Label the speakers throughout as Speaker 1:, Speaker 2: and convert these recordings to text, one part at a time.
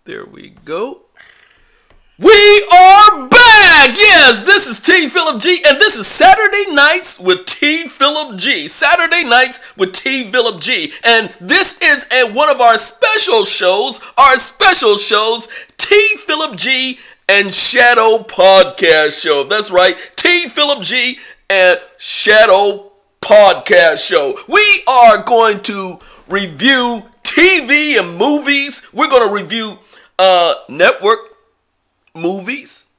Speaker 1: There we go. We are back! Yes, this is T. Phillip G, and this is Saturday Nights with T. Phillip G. Saturday Nights with T. Phillip G. And this is one of our special shows, T. Phillip G and Shadow Podcast Show. That's right, T. Phillip G and Shadow Podcast Show. We are going to review TV and movies. We're going to review network movies.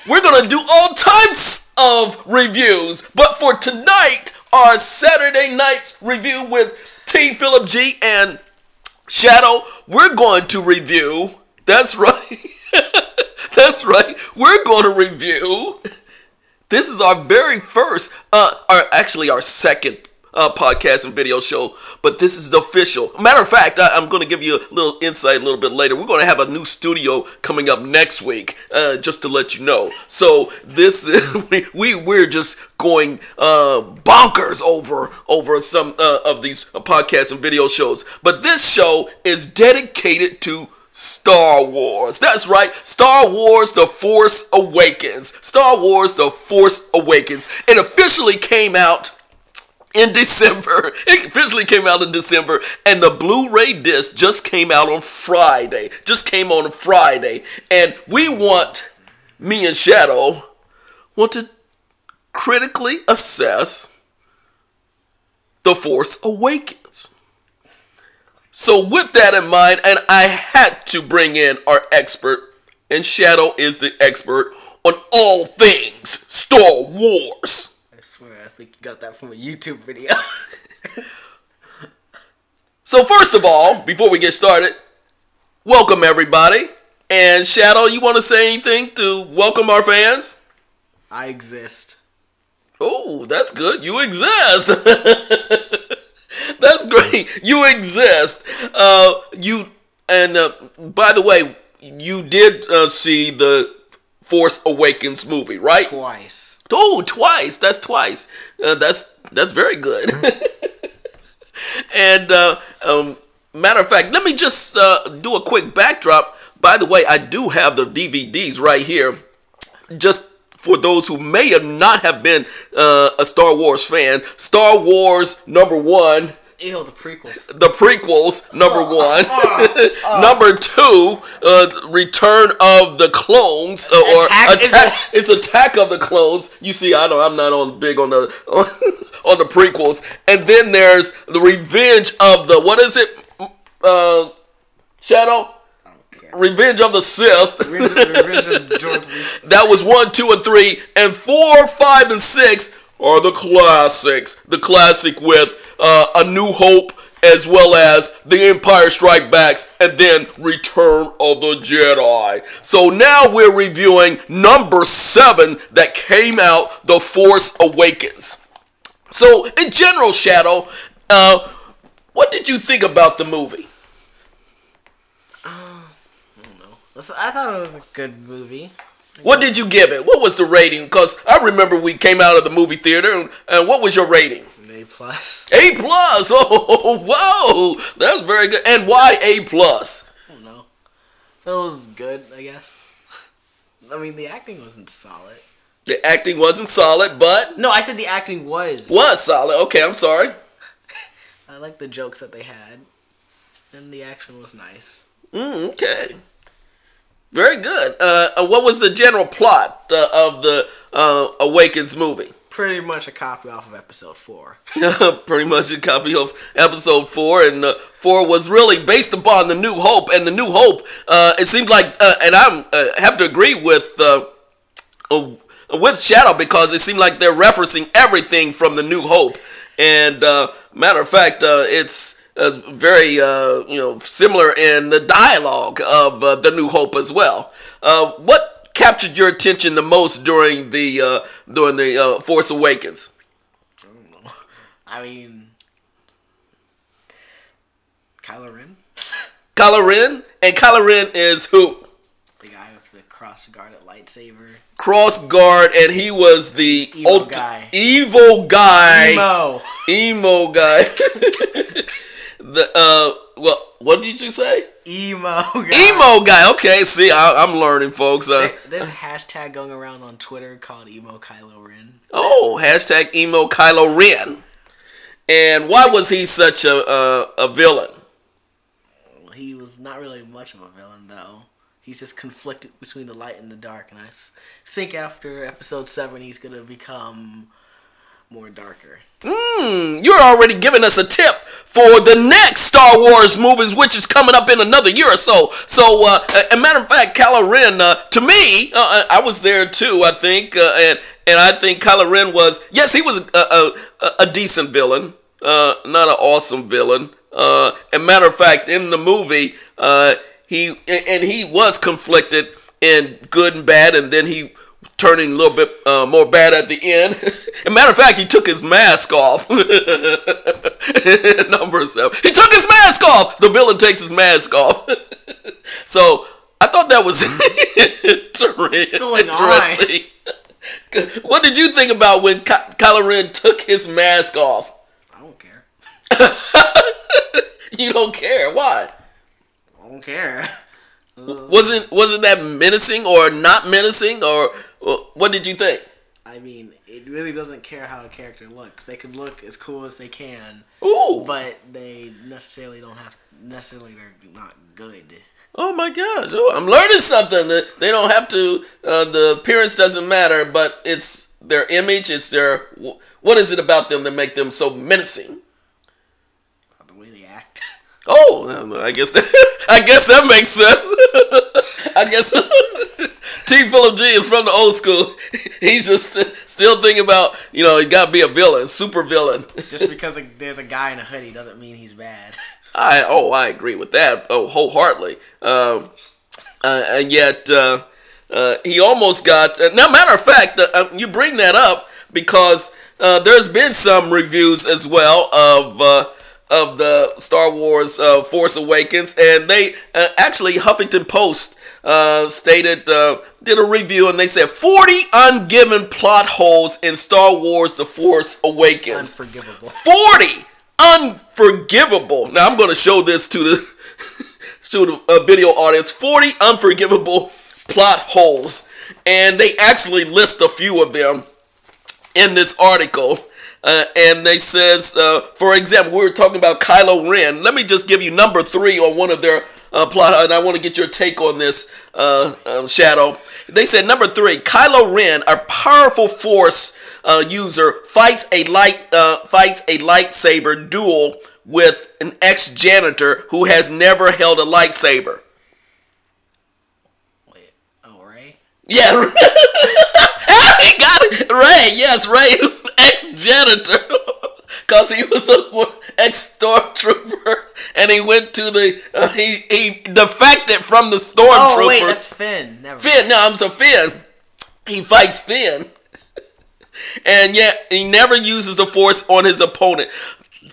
Speaker 1: We're going to do all types of reviews. But for tonight, our Saturday Night's review with T. Phillip G and Shadow, we're going to review, that's right, we're going to review, this is our very first, our second podcast and video show, but this is the official. Matter of fact, I'm going to give you a little insight a little bit later. We're going to have a new studio coming up next week, just to let you know. So this is, we're just going bonkers over some of these podcasts and video shows. But this show is dedicated to Star Wars. That's right. Star Wars The Force Awakens. Star Wars The Force Awakens. It officially came out in December. It officially came out in December, and the Blu-ray disc just came out on Friday. And me and Shadow want to critically assess The Force Awakens. So with that in mind, and I had to bring in our expert, and Shadow is the expert on all things Star Wars.
Speaker 2: I think you got that from a YouTube video.
Speaker 1: So first of all, before we get started, welcome everybody. And Shadow, you want to say anything to welcome our fans?
Speaker 2: I exist.
Speaker 1: Oh, that's good. You exist. That's great. You exist. By the way, you did see the Force Awakens movie, right?
Speaker 2: Twice.
Speaker 1: Oh, twice. That's twice. That's very good. And matter of fact, let me just do a quick backdrop. By the way, I do have the DVDs right here. Just for those who may not have been a Star Wars fan, Star Wars #1.
Speaker 2: Ew, the prequels.
Speaker 1: The prequels, #1. Number 2, Return of the Clones, or Attack. It's Attack of the Clones. You see, I'm not big on the on the prequels. And then there's the Revenge of the, what is it? Shadow. Revenge of the Sith.
Speaker 2: Revenge of George Lucas.
Speaker 1: That was 1, 2, and 3, and 4, 5, and 6 are the classics. The classic with A New Hope, as well as The Empire Strikes Back, and then Return of the Jedi. So now we're reviewing number 7 that came out, The Force Awakens. So in general, Shadow, what did you think about the movie?
Speaker 2: I don't know. I thought it was a good movie.
Speaker 1: What did you give it? What was the rating? Because I remember we came out of the movie theater, and what was your rating?
Speaker 2: A+.
Speaker 1: A+. Oh, whoa, that's very good. And why A+?
Speaker 2: I don't know. It was good, I guess. I mean, the acting wasn't solid.
Speaker 1: The acting wasn't solid, but
Speaker 2: no, I said the acting was
Speaker 1: solid. Okay, I'm sorry.
Speaker 2: I liked the jokes that they had, and the action was nice.
Speaker 1: Okay. Very good. What was the general plot of the Awakens movie?
Speaker 2: Pretty much a copy off of episode 4.
Speaker 1: Pretty much a copy of episode 4, and 4 was really based upon The New Hope, and The New Hope, it seemed like, and I have to agree with Shadow, because it seemed like they're referencing everything from The New Hope, and matter of fact, it's very similar in the dialogue of The New Hope as well. What captured your attention the most during the Force Awakens?
Speaker 2: I don't know. I mean, Kylo Ren.
Speaker 1: Kylo Ren? And Kylo Ren is who?
Speaker 2: The guy with the cross-guarded lightsaber.
Speaker 1: Cross-guard, and he was the
Speaker 2: Evil guy.
Speaker 1: Evil guy.
Speaker 2: Emo guy.
Speaker 1: Well, What did you say?
Speaker 2: Emo guy.
Speaker 1: Emo guy. Okay, see, I'm learning, folks.
Speaker 2: There's a hashtag going around on Twitter called Emo Kylo Ren.
Speaker 1: Oh, hashtag Emo Kylo Ren. And why was he such a villain?
Speaker 2: He was not really much of a villain, though. He's just conflicted between the light and the dark, and I think after episode 7, he's gonna become more darker.
Speaker 1: You're already giving us a tip for the next Star Wars movies, which is coming up in another year or so. So, a matter of fact, Kylo Ren, to me, I was there too, I think, and I think Kylo Ren was, yes, he was a decent villain, not an awesome villain. As matter of fact, in the movie, he was conflicted in good and bad, and then he turning a little bit more bad at the end. As a matter of fact, he took his mask off. Number 7. He took his mask off. The villain takes his mask off. So I thought that was interesting. What did you think about when Kylo Ren took his mask off?
Speaker 2: I don't care.
Speaker 1: You don't care? Why?
Speaker 2: I don't care.
Speaker 1: Wasn't that menacing or not menacing, or what did you think?
Speaker 2: I mean, it really doesn't care how a character looks. They can look as cool as they can.
Speaker 1: Ooh.
Speaker 2: But they necessarily they're not good.
Speaker 1: Oh my gosh! Oh, I'm learning something. They don't have to. The appearance doesn't matter, but it's their image. It's their. What is it about them that make them so menacing?
Speaker 2: The way they act.
Speaker 1: Oh, I guess that makes sense. I guess T. Phillip G is from the old school. He's just still thinking about, you got to be a villain, super villain.
Speaker 2: Just because there's a guy in a hoodie doesn't mean he's bad.
Speaker 1: I agree with that wholeheartedly. And yet he almost got. Now, matter of fact, you bring that up because there's been some reviews as well of the Star Wars Force Awakens, and they actually Huffington Post did a review, and they said 40 ungiven plot holes in Star Wars The Force Awakens.
Speaker 2: Unforgivable.
Speaker 1: 40 unforgivable. Now I'm going to show this to the video audience. 40 unforgivable plot holes, and they actually list a few of them in this article. And they says, for example, we were talking about Kylo Ren. Let me just give you number 3 on one of their plot, and I want to get your take on this, Shadow. They said number 3, Kylo Ren, a powerful Force user, fights a lightsaber duel with an ex-janitor who has never held a lightsaber.
Speaker 2: Wait, Ray?
Speaker 1: Yeah. He got it. Ray, yes, Ray is an ex-janitor. Because he was an ex-stormtrooper. And he went to the... he defected from the stormtroopers.
Speaker 2: Oh, wait, that's Finn.
Speaker 1: Finn. He fights Finn. And yet, he never uses the Force on his opponent.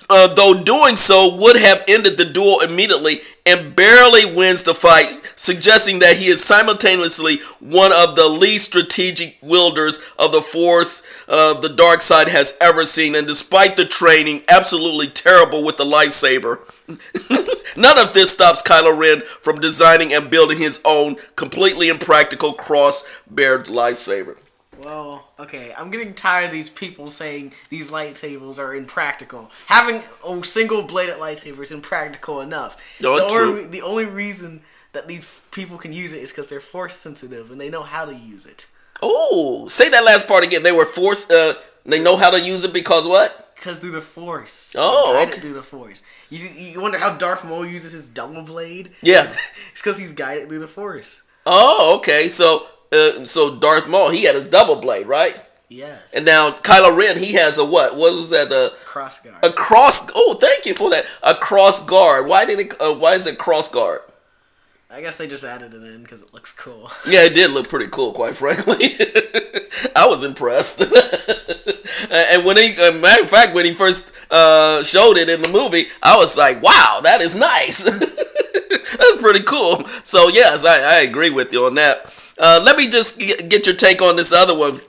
Speaker 1: Though doing so would have ended the duel immediately and barely wins the fight, suggesting that he is simultaneously one of the least strategic wielders of the Force the dark side has ever seen, and despite the training, absolutely terrible with the lightsaber. None of this stops Kylo Ren from designing and building his own completely impractical cross-beared lightsaber.
Speaker 2: Well, okay, I'm getting tired of these people saying these lightsabers are impractical. Having a single-bladed lightsaber is impractical enough.
Speaker 1: True.
Speaker 2: The only reason that these people can use it is because they're Force-sensitive and they know how to use it.
Speaker 1: Oh, say that last part again. They were Force, they know how to use it because what?
Speaker 2: Because through the Force.
Speaker 1: Oh,
Speaker 2: guided through the Force. You wonder how Darth Maul uses his double blade?
Speaker 1: Yeah.
Speaker 2: It's because he's guided through the Force.
Speaker 1: Oh, okay, so Darth Maul, he had a double blade, right?
Speaker 2: Yes.
Speaker 1: And now Kylo Ren, he has a what? What was that?
Speaker 2: Cross guard.
Speaker 1: Oh, thank you for that. A cross guard. Why is it cross guard?
Speaker 2: I guess they just added it in because it looks cool.
Speaker 1: Yeah, it did look pretty cool, quite frankly. I was impressed. And when matter of fact, when he first showed it in the movie, I was like, wow, that is nice. That's pretty cool. So yes, I agree with you on that. Let me just get your take on this other one.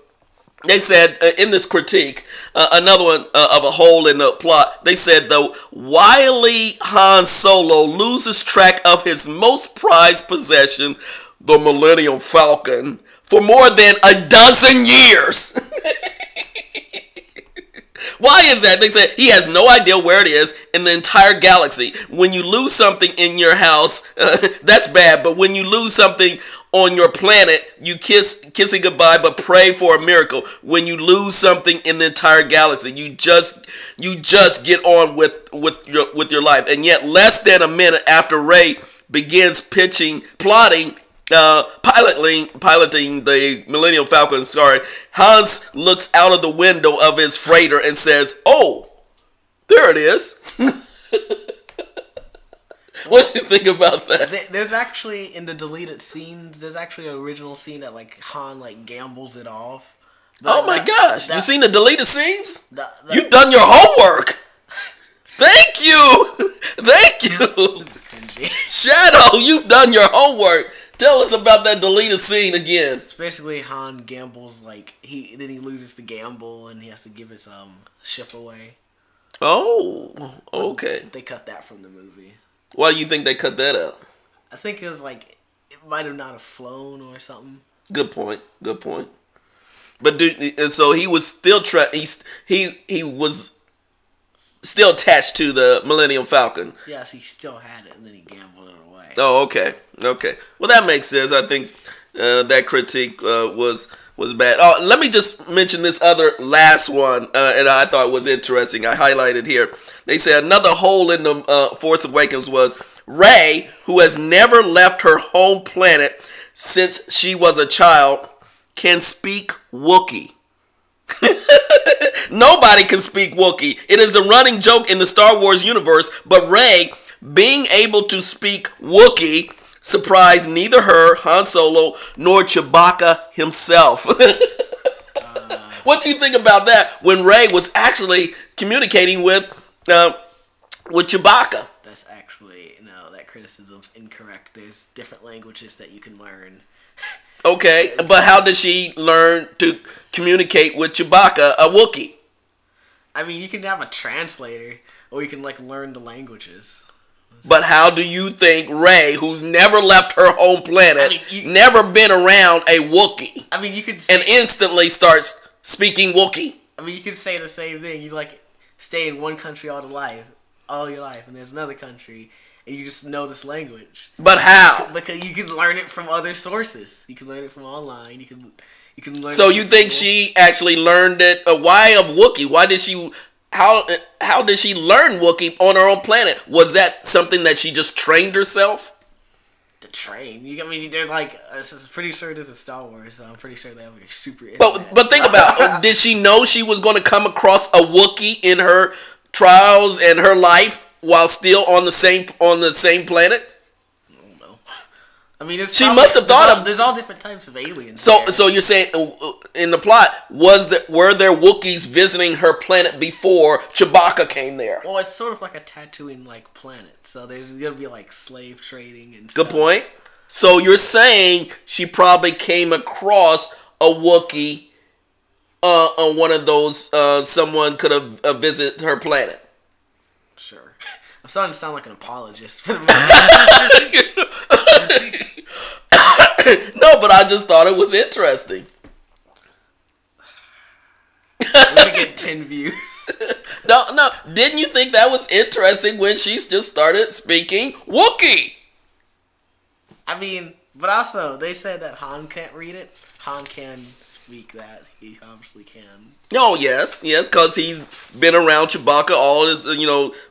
Speaker 1: They said in this critique, another one of a hole in the plot, they said the wily Han Solo loses track of his most prized possession, the Millennium Falcon, for more than a dozen years. Why is that? They said he has no idea where it is in the entire galaxy. When you lose something in your house, that's bad. But when you lose something on your planet, you kiss it goodbye, but pray for a miracle. When you lose something in the entire galaxy, you just get on with your life. And yet, less than a minute after Rey begins piloting the Millennium Falcon, Hans looks out of the window of his freighter and says, "Oh, there it is." What do you think about that?
Speaker 2: There's actually, in the deleted scenes, there's actually an original scene that like Han like gambles it off.
Speaker 1: Oh my gosh! You seen the deleted scenes? You've done your homework. Thank you, thank you.
Speaker 2: This is cringy.
Speaker 1: Shadow, you've done your homework. Tell us about that deleted scene again.
Speaker 2: It's basically Han gambles, like he loses the gamble and he has to give his ship away.
Speaker 1: Oh, okay.
Speaker 2: They cut that from the movie.
Speaker 1: Why do you think they cut that out?
Speaker 2: I think it was like it might have not have flown or something.
Speaker 1: Good point. Good point. But so he was still he was still attached to the Millennium Falcon.
Speaker 2: Yes, he still had it, and then he gambled it away.
Speaker 1: Oh, okay. Okay. Well, that makes sense. I think that critique was bad. Oh, let me just mention this other last one, and I thought it was interesting. I highlighted here. They said another hole in the Force Awakens was Rey, who has never left her home planet since she was a child, can speak Wookiee. Nobody can speak Wookiee. It is a running joke in the Star Wars universe, but Rey being able to speak Wookiee surprised neither her, Han Solo, nor Chewbacca himself. What do you think about that when Rey was actually communicating with Chewbacca?
Speaker 2: That's actually, no, that criticism's incorrect. There's different languages that you can learn.
Speaker 1: Okay, but how did she learn to communicate with Chewbacca, a Wookiee?
Speaker 2: I mean, you can have a translator, or you can like learn the languages.
Speaker 1: But how do you think Rey, who's never left her home planet, never been around a Wookiee,
Speaker 2: I mean, you could
Speaker 1: and instantly starts speaking Wookiee?
Speaker 2: I mean, you could say the same thing. You like stay in one country all your life, and there's another country, and you just know this language.
Speaker 1: But how?
Speaker 2: Because you can learn it from other sources. You can learn it from online. You can learn.
Speaker 1: So you think she actually learned it? Why of Wookiee? Why did she? How did she learn Wookiee on her own planet? Was that something that she just trained herself?
Speaker 2: To train? I mean, there's like, I'm pretty sure this is Star Wars, so I'm pretty sure they have like super.
Speaker 1: But think about, did she know she was going to come across a Wookiee in her trials and her life while still on the same planet?
Speaker 2: I don't know. I mean,
Speaker 1: she must have thought
Speaker 2: there's all different types of aliens.
Speaker 1: So you're saying in the plot were there Wookiees visiting her planet before Chewbacca came there?
Speaker 2: Well, it's sort of like a Tatooine like planet, so there's gonna be like slave trading and
Speaker 1: Good
Speaker 2: stuff.
Speaker 1: point. So you're saying she probably came across a Wookiee on one of those. Someone could have visited her planet.
Speaker 2: Sure. I'm starting to sound like an apologist for the movie.
Speaker 1: No, but I just thought it was interesting.
Speaker 2: We're gonna get 10 views.
Speaker 1: No. Didn't you think that was interesting when she just started speaking Wookiee?
Speaker 2: I mean, but also, they said that Han can't read it. Han can speak that. He obviously can.
Speaker 1: Oh, yes, because he's been around Chewbacca all his,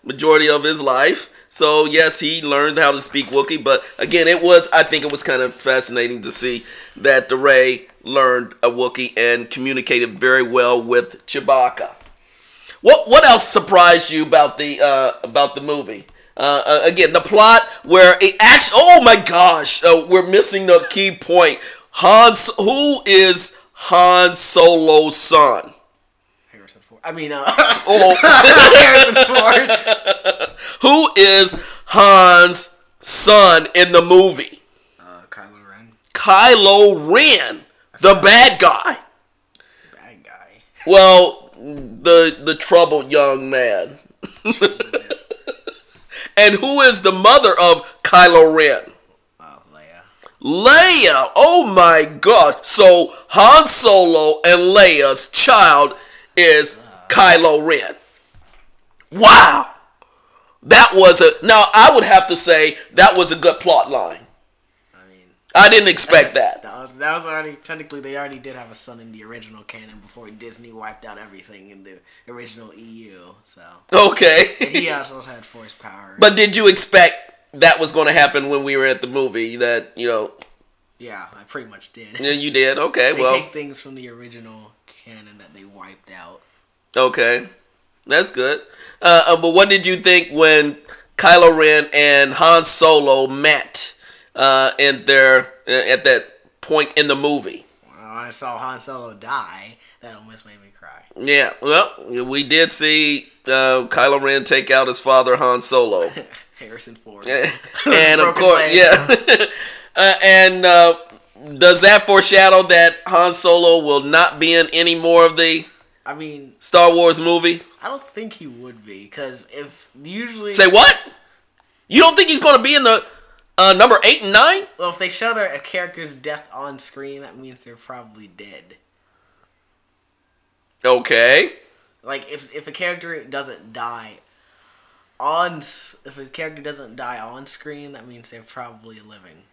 Speaker 1: majority of his life. So, yes, he learned how to speak Wookiee. But, again, I think it was kind of fascinating to see that Rey learned a Wookiee and communicated very well with Chewbacca. What else surprised you about the movie? Again, the plot where it actually, oh my gosh, we're missing the key point. Who is Han Solo's son?
Speaker 2: Harrison Ford. I mean,
Speaker 1: Harrison Ford. Who is Han's son in the movie?
Speaker 2: Kylo Ren.
Speaker 1: Kylo Ren, the bad guy.
Speaker 2: Bad guy.
Speaker 1: Well, the troubled young man. And who is the mother of Kylo Ren?
Speaker 2: Leia.
Speaker 1: Leia. Oh my God. So Han Solo and Leia's child is Kylo Ren. Wow. That was now I would have to say that was a good plot line. I didn't expect that.
Speaker 2: That was already, technically they already did have a son in the original canon before Disney wiped out everything in the original EU. So
Speaker 1: okay.
Speaker 2: And he also had force powers.
Speaker 1: But did you expect that was going to happen when we were at the movie? That
Speaker 2: Yeah, I pretty much did.
Speaker 1: Yeah, you did. Okay,
Speaker 2: they take things from the original canon that they wiped out.
Speaker 1: Okay, that's good. But what did you think when Kylo Ren and Han Solo met? At that point in the movie.
Speaker 2: Well, I saw Han Solo die. That almost made me cry.
Speaker 1: Yeah, well, we did see Kylo Ren take out his father Han Solo.
Speaker 2: Harrison Ford.
Speaker 1: And of course, yeah. And does that foreshadow that Han Solo will not be in any more of the Star Wars movie?
Speaker 2: I don't think he would be, because if usually...
Speaker 1: Say what? You don't think he's going to be in the... number 8 and 9?
Speaker 2: Well, if they show a character's death on screen, that means they're probably dead.
Speaker 1: Okay.
Speaker 2: Like if a character doesn't die on screen, that means they're probably living.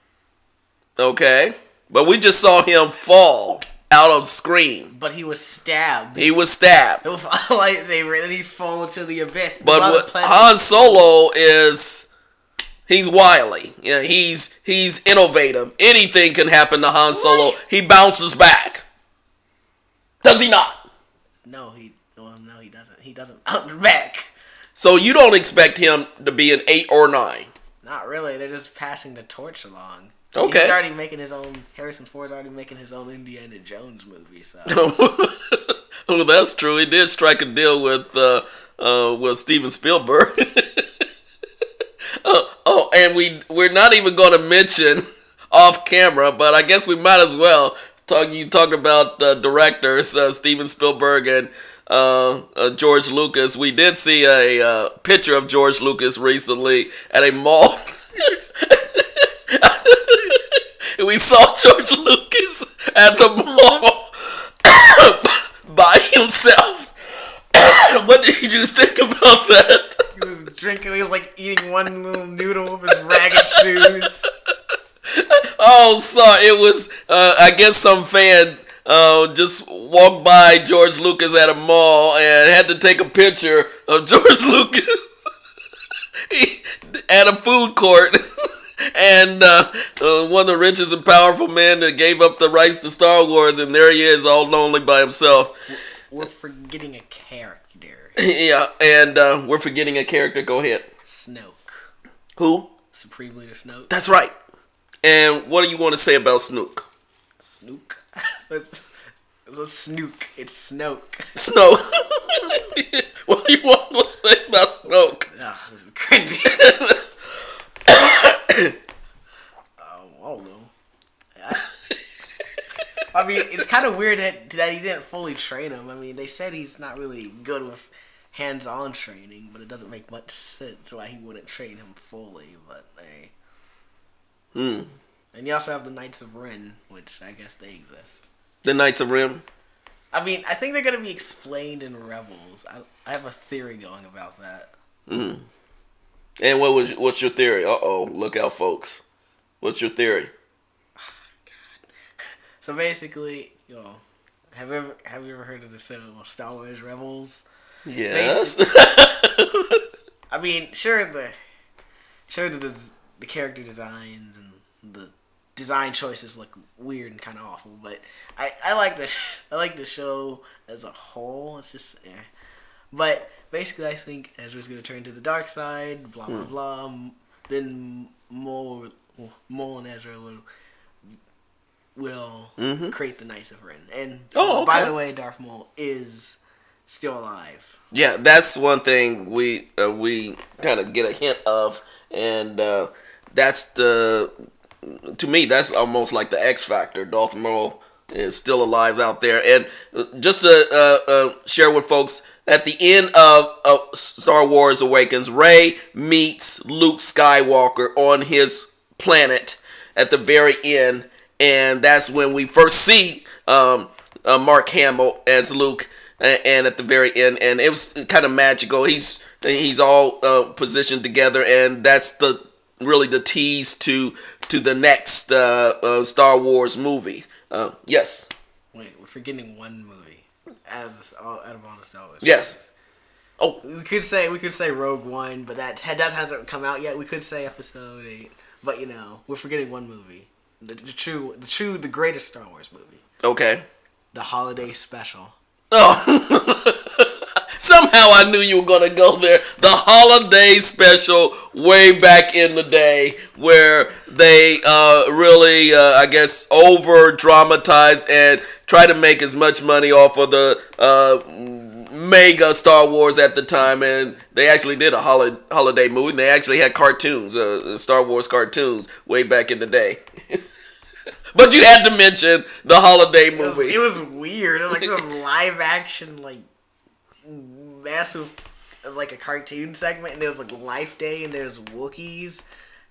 Speaker 1: Okay. But we just saw him fall out on screen.
Speaker 2: But he was stabbed.
Speaker 1: He was stabbed.
Speaker 2: With a lightsaber, and then he fell to the abyss.
Speaker 1: But what Han Solo is... He's wily. Yeah, he's innovative. Anything can happen to Han Solo. What? He bounces back. Does he not?
Speaker 2: No, he doesn't. He doesn't bounce back.
Speaker 1: So you don't expect him to be an 8 or 9?
Speaker 2: Not really. They're just passing the torch along.
Speaker 1: Okay.
Speaker 2: He's already making his own. Harrison Ford's already making his own Indiana Jones movie. So.
Speaker 1: Well, that's true. He did strike a deal with Steven Spielberg. And we're not even going to mention off camera, but I guess we might as well talk about directors Steven Spielberg and George Lucas. We did see a picture of George Lucas recently at a mall. We saw George Lucas at the mall by himself. What did you think about that?
Speaker 2: He was drinking. He was like eating one little noodle with his ragged shoes.
Speaker 1: Oh, so it was. I guess some fan just walked by George Lucas at a mall and had to take a picture of George Lucas at a food court. And one of the richest and powerful men that gave up the rights to Star Wars, and there he is, all lonely by himself.
Speaker 2: We're forgetting a character.
Speaker 1: Yeah, and we're forgetting a character. Go ahead.
Speaker 2: Snoke.
Speaker 1: Who?
Speaker 2: Supreme Leader Snoke.
Speaker 1: That's right. And what do you want to say about Snoke?
Speaker 2: Snoke? It's Snook. It's Snoke.
Speaker 1: Snoke. What do you want to say about Snoke?
Speaker 2: Oh, this is cringy. I don't know. I mean, it's kind of weird that he didn't fully train him. I mean, they said he's not really good with hands-on training, but it doesn't make much sense why he wouldn't train him fully. But hey. And you also have the Knights of Ren, which I guess they exist.
Speaker 1: The Knights of Ren?
Speaker 2: I mean, I think they're going to be explained in Rebels. I have a theory going about that.
Speaker 1: And what's your theory? Uh-oh, look out, folks. What's your theory?
Speaker 2: So basically, have you ever heard of the Star Wars Rebels?
Speaker 1: Yes.
Speaker 2: I mean, sure the character designs and the design choices look weird and kind of awful, but I like the show as a whole. It's just, but basically, I think Ezra's gonna turn to the dark side. Blah blah blah. Then Maul and Ezra will create the Knights of Ren. And by the way, Darth Maul is still alive.
Speaker 1: Yeah, that's one thing we kind of get a hint of, and that's to me that's almost like the X Factor. Darth Maul is still alive out there. And just to share with folks, at the end of Star Wars Awakens, Rey meets Luke Skywalker on his planet at the very end, and that's when we first see Mark Hamill as Luke, and at the very end, and it was kind of magical. He's all positioned together, and that's really the tease to the next Star Wars movie. Yes.
Speaker 2: Wait, we're forgetting one movie out of all the Star Wars.
Speaker 1: Yes.
Speaker 2: Movies. Oh, we could say Rogue One, but that hasn't come out yet. We could say Episode 8, but we're forgetting one movie, the greatest Star Wars movie.
Speaker 1: Okay.
Speaker 2: The holiday special.
Speaker 1: Oh. Somehow I knew you were going to go there. The holiday special way back in the day where they really, I guess, over-dramatize and try to make as much money off of the mega Star Wars at the time. And they actually did a holiday movie. And they actually had cartoons, Star Wars cartoons, way back in the day. But you had to mention the holiday movie.
Speaker 2: It was weird. It was like some live-action, massive, a cartoon segment, and there was Life Day, and there's Wookiees.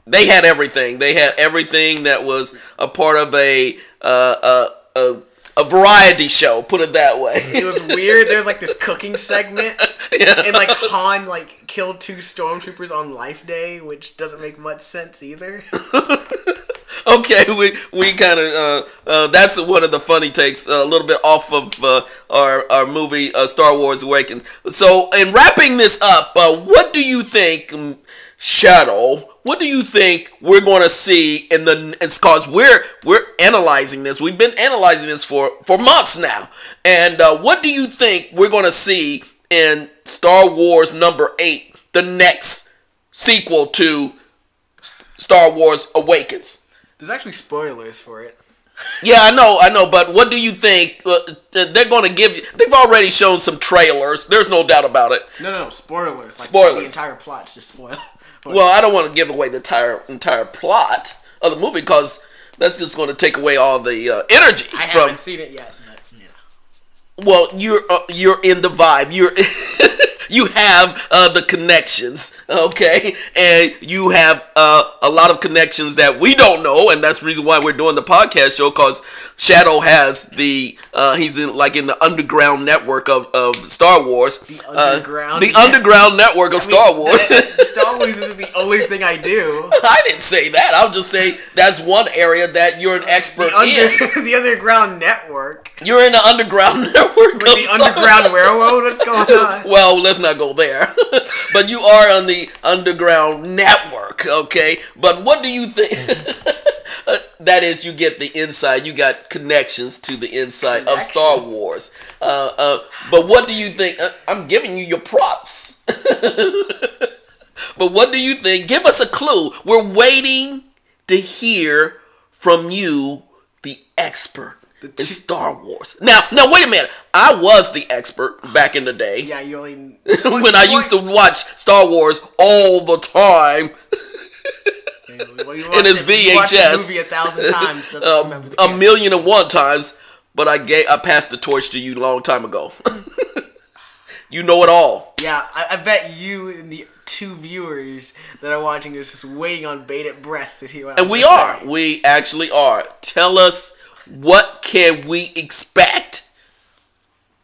Speaker 1: They had everything. They had everything that was a part of a variety show. Put it that way.
Speaker 2: It was weird. There was this cooking segment,
Speaker 1: yeah.
Speaker 2: And Han killed 2 stormtroopers on Life Day, which doesn't make much sense either.
Speaker 1: Okay, we kind of that's one of the funny takes, a little bit off of our movie Star Wars Awakens. So, in wrapping this up, what do you think, Shadow? What do you think we're going to see in the? It's because we're analyzing this. We've been analyzing this for months now, and what do you think we're going to see in Star Wars number 8, the next sequel to Star Wars Awakens?
Speaker 2: There's actually spoilers for it.
Speaker 1: Yeah, I know, but what do you think? They're going to give you... They've already shown some trailers. There's no doubt about it.
Speaker 2: No, spoilers.
Speaker 1: Spoilers.
Speaker 2: The entire plot's just spoiled.
Speaker 1: Well, I don't want to give away the entire plot of the movie because that's just going to take away all the energy.
Speaker 2: I haven't seen it yet, but yeah.
Speaker 1: Well, you're in the vibe. You have the connections, okay? And you have a lot of connections that we don't know, and that's the reason why we're doing the podcast show, because Shadow has he's in the underground network of Star Wars.
Speaker 2: The underground?
Speaker 1: The underground network of Star Wars.
Speaker 2: Star Wars isn't the only thing I do.
Speaker 1: I didn't say that. I'll just say that's one area that you're an expert in.
Speaker 2: The underground network.
Speaker 1: You're in the underground network.
Speaker 2: With the underground railroad? What's going on?
Speaker 1: Well, let's not go there. But you are on the underground network, okay? But what do you think? That is, you get the inside. You got connections to the inside of Star Wars. But what do you think? I'm giving you your props. But what do you think? Give us a clue. We're waiting to hear from you, the expert. It's Star Wars. Now, wait a minute. I was the expert back in the day.
Speaker 2: Yeah, you only...
Speaker 1: when I used to watch Star Wars all the time. In his VHS.
Speaker 2: You watched the movie 1,000 times. Doesn't remember the
Speaker 1: 1,000,001 times. But I passed the torch to you a long time ago. You know it all.
Speaker 2: Yeah, I bet you and the 2 viewers that are watching is just waiting on bated breath to hear what
Speaker 1: And we are. Saying. We actually are. Tell us, what can we expect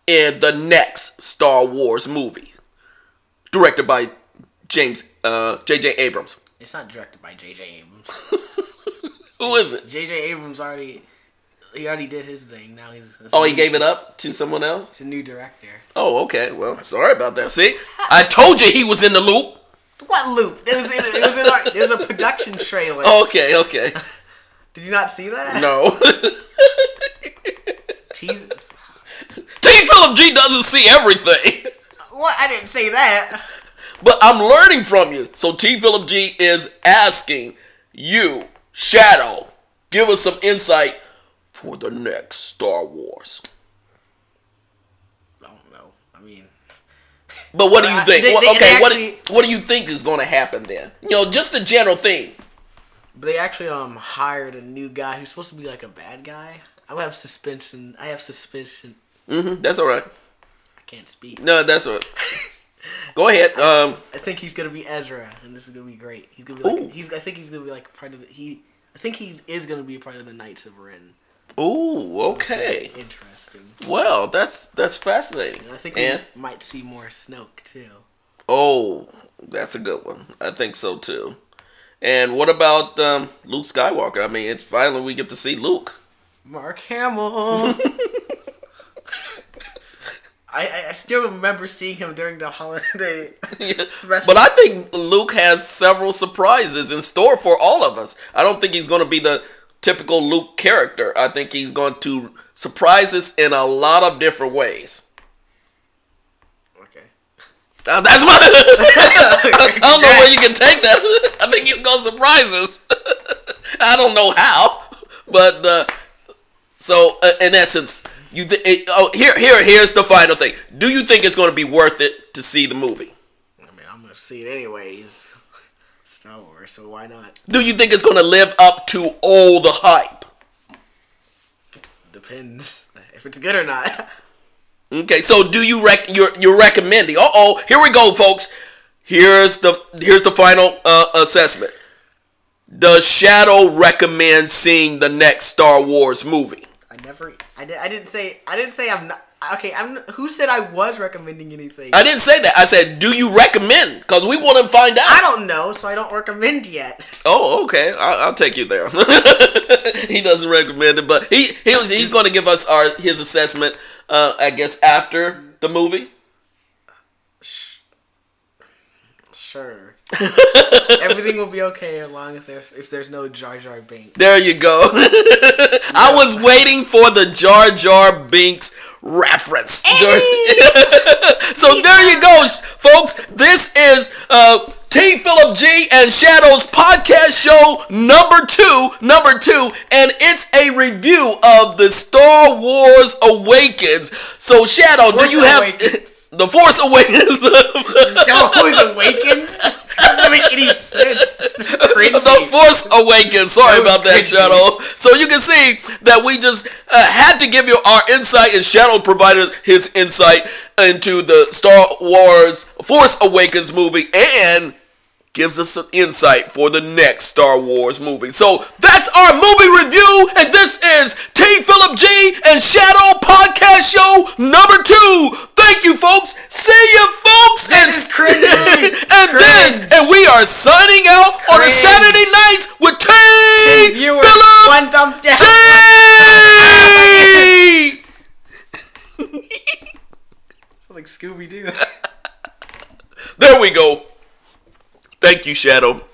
Speaker 1: in the next Star Wars movie? Directed by J.J. Abrams.
Speaker 2: It's not directed by J.J. Abrams.
Speaker 1: Who is it?
Speaker 2: J.J. Abrams already did his thing. Now
Speaker 1: he gave it up to someone else?
Speaker 2: He's a new director.
Speaker 1: Oh, okay. Well, sorry about that. See? I told you he was in the loop.
Speaker 2: What loop? It was a production trailer.
Speaker 1: Okay.
Speaker 2: Did you not see that?
Speaker 1: No.
Speaker 2: Teasers.
Speaker 1: Phillip G doesn't see everything.
Speaker 2: What? I didn't say that.
Speaker 1: But I'm learning from you. So Phillip G is asking you, Shadow, give us some insight for the next Star Wars.
Speaker 2: I don't know. I mean...
Speaker 1: But what do you think? What do you think is going to happen then? Just a general thing.
Speaker 2: They actually hired a new guy who's supposed to be like a bad guy. I'm gonna have suspension. I have suspension.
Speaker 1: That's all right.
Speaker 2: I can't speak.
Speaker 1: No, that's all right. Go ahead.
Speaker 2: I think he's gonna be Ezra, and this is gonna be great. He's gonna be like I think he's gonna be like part of the I think he is gonna be a part of the Knights of Ren.
Speaker 1: Ooh, okay.
Speaker 2: Interesting.
Speaker 1: Well, that's fascinating.
Speaker 2: And I think we might see more Snoke too.
Speaker 1: Oh, that's a good one. I think so too. And what about Luke Skywalker? I mean, it's finally we get to see Luke.
Speaker 2: Mark Hamill. I still remember seeing him during the holiday special.
Speaker 1: But I think Luke has several surprises in store for all of us. I don't think he's going to be the typical Luke character. I think he's going to surprise us in a lot of different ways.
Speaker 2: Okay.
Speaker 1: That's my... I don't know where you can take that. I think he's going to surprise us. I don't know how. But, so, in essence... here's the final thing. Do you think it's going to be worth it to see the movie?
Speaker 2: I mean, I'm going to see it anyways. Star Wars, so why not?
Speaker 1: Do you think it's going to live up to all the hype?
Speaker 2: Depends if it's good or not.
Speaker 1: Okay, so do you you're recommending? Here we go, folks. Here's the final assessment. Does Shadow recommend seeing the next Star Wars movie?
Speaker 2: I didn't say I'm not. Okay, who said I was recommending anything?
Speaker 1: I didn't say that. I said, do you recommend? Because we want to find out.
Speaker 2: I don't know, so I don't recommend yet.
Speaker 1: Oh, okay. I'll take you there. He doesn't recommend it, but he's going to give us his assessment, I guess, after the movie.
Speaker 2: Sure. Everything will be okay as long as there's no Jar Jar Binks.
Speaker 1: There you go. I was waiting for the Jar Jar Binks reference. So there you go, folks. This is Team Phillip G and Shadow's podcast show number two, and it's a review of the Star Wars Awakens. So Shadow, do you have the Force Awakens?
Speaker 2: Star Wars Awakens? Doesn't make any sense.
Speaker 1: The Force Awakens. Sorry about that, Shadow. So you can see that we just had to give you our insight, and Shadow provided his insight into the Star Wars Force Awakens movie and gives us some insight for the next Star Wars movie. So that's our movie review, and this is T. Phillip G and Shadow podcast show number 2. Thank you, folks. See you, folks.
Speaker 2: This is cringe.
Speaker 1: And we are signing out on a Saturday nights with T. Phillip.
Speaker 2: One thumbs down. Sounds like Scooby-Doo.
Speaker 1: There we go. Thank you, Shadow.